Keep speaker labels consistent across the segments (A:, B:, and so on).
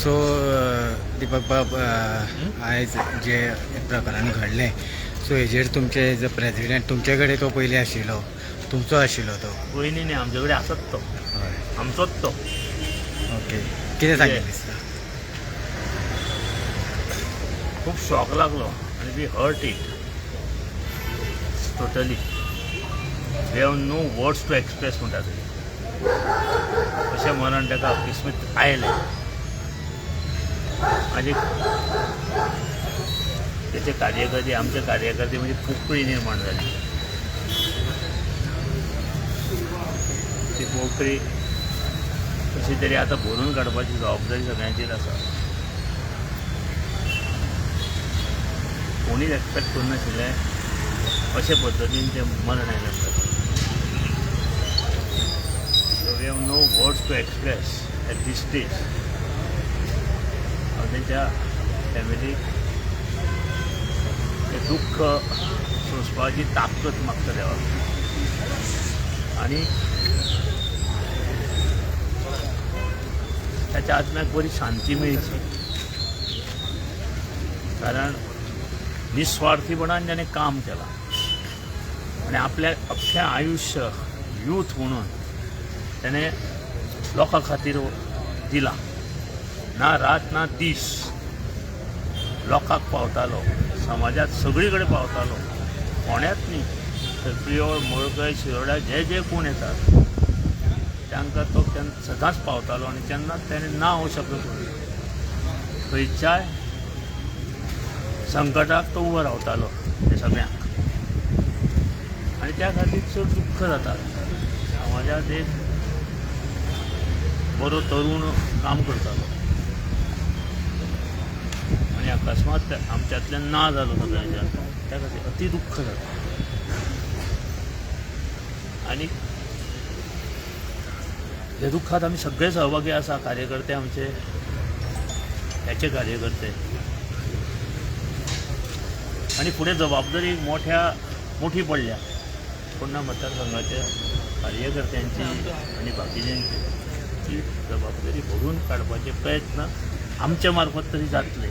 A: So Deepak बाब आयज जे प्रकरण घडलें सो हेजेर तुमचे जो प्रेसिडेंट तुमचे कडेन तो पयलीं आशिल्लो तुमचो आशिल्लो तो
B: पयलीं न्ही आमचे कडेन आसत तो
A: हय
B: आमचोच तो.
A: ओके कितें सांगलें दिसता
B: खूब शॉक लागलो आनी we hurt it totally. We have no words to express म्हणटा ते अशें मरण ताका अकस्मीत आयलें आनी तेचे कार्यकर्ते आमचे कार्यकर्ते म्हणजे पोकळी निर्माण जाली. ती पोकळी कशी तरी आतां भरून काडपाची जबाबदारी सगळ्यांचीच आसा. कोणीच एक्सपेक्ट करनाशिल्लें अशे पद्दतीन तें मरण आयलें. So we have no words to express at this stage. हांव तेंच्या फॅमिलीक तें दुख्ख सोंसपाची ताकद मागता देवा आनी त्याच्या आत्म्याक बरी शांती मेळची. कारण निस्वार्थीपणान त्याने काम केला आणि आपल्या अख्ख्या आयुष्य यूथ म्हणून त्याने लोकां खातीर दिला. ना रात ना दीस लोकांक पावतालो, समाजात सगळी कडेन पावतालो. फोंड्यात न्ही तर प्रियोळ मळकय शिरोड्या जे जे कोण येतात तांकां तो सदांच पावतालो आनी तेन्नाच ताणें ना हो शब्द सोडलो. खंयच्याय संकटाक तो उबो रावतालो ते सगळ्यांक आनी त्या खातीर चड दुख्ख जाता. समाजात एक बरो तरूण काम करतालो आनी अकस्मात आमच्यांतल्यान ना जालो सगळ्यांच्यान त्या खातीर अति दुख्ख जाता. आनी ह्या दुख्खात आमी सगळे सहभागी आसा. कार्यकर्ते आमचे ह्याचे कार्यकर्ते आणि पुढे जबाबदारी मोठी पडल्या. पुन्हा मतदारसंघाच्या कार्यकर्त्यांची आणि बाकीच्यांची ती जबाबदारी भरून काडपाचे प्रयत्न आमच्या मार्फत तरी जातले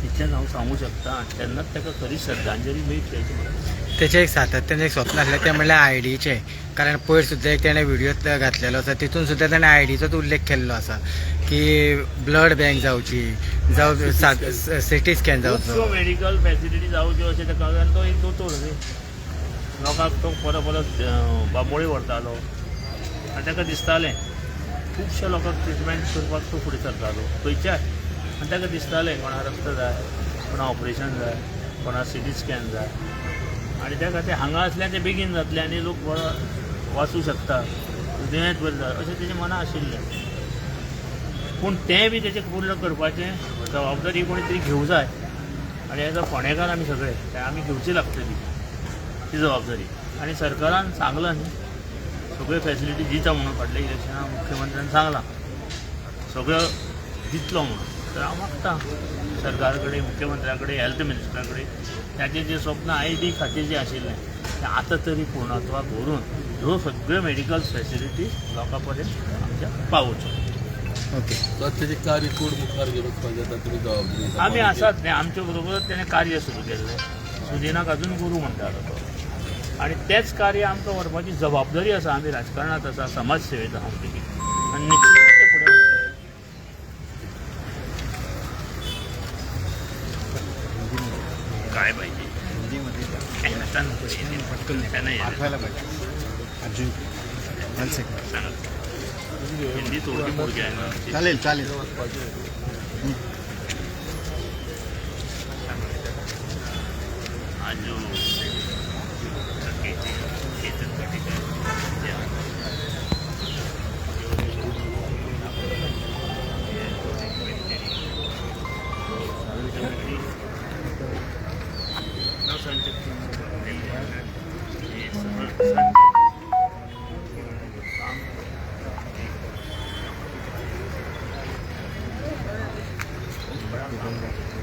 B: तितल्यान हांव सांगू शकता. आनी तेन्नाच ताका खरी श्रद्धांजली मेळटली अशें म्हणटा.
A: तेचें एक सातत्यान एक स्वप्न आसलें तें म्हणल्यार आयडीचें. कारण पयर सुद्दां एक तेणें व्हिडिओ घातलेलो आसा तितून सुद्दां ताणें आयडीचोच उल्लेख केल्लो आसा की ब्लड बँक जावची जावं सिटी स्कॅन जावचो
B: मेडिकल फॅसिलिटी जावच्यो अशें ताका. आनी तो एक दोतोर न्ही लोकांक तो परत बांबोळी व्हरतालो आनी ताका दिसतालें खुबश्या लोकांक ट्रिटमेंट करपाक तो फुडें सरतालो खंयच्याय. आनी ताका दिसतालें कोणा रक्त जाय, कोणा ऑपरेशन जाय, कोणा सिटी स्कॅन जाय आनी त्या खातीर हांगा आसल्यार तें बेगीन जातलें आनी लोक बरो वाचूं शकता, दुयेंत बरें जाता अशें तेजें मना आशिल्लें. पूण तें बी तेजें पूर्ण करपाचें जबाबदारी कोणी तरी घेवं जाय आनी एज अ फोंडेकार आमी सगळे तें आमी घेवची लागतली ती जबाबदारी. आनी सरकारान सांगलां न्ही सगळ्यो फॅसिलिटी दिता म्हणून फाटल्या इलेक्शनाक मुख्यमंत्र्यान सांगलां सगळ्यो दितलो म्हणून. तर हांव मागतां सरकार कडेन, मुख्यमंत्र्या कडेन, हेल्थ मिनिस्टरा कडेन ताचें जें स्वप्न आयडी खातीर जें आशिल्लें तें आतां तरी पूर्णत्वाक व्हरून ह्यो सगळ्यो मेडिकल फॅसिलिटी लोकां पर्यंत आमच्या पावोवच्यो.
A: ओके
C: तेजें कार्य कोण मुखार घेवन वचपाक जाता तुमी जबाबदारी.
B: आमी आसात न्ही आमचे बरोबर तेणें कार्य सुरू केल्लें. सुदिनाक अजून गुरू म्हणटालो तो आनी तेंच कार्य आमकां व्हरपाची जबाबदारी आसा. आमी राजकारणांत आसा, समाज सेवेंत आहा बेगीन आनी निश्चित ते फुडें वचतले. काय पाहिजे पटकन
A: अर्जुन
B: हिंदी थोडी मोठी आहे ना.
A: चालेल चालेल
B: आज जो चेतन पाटील काम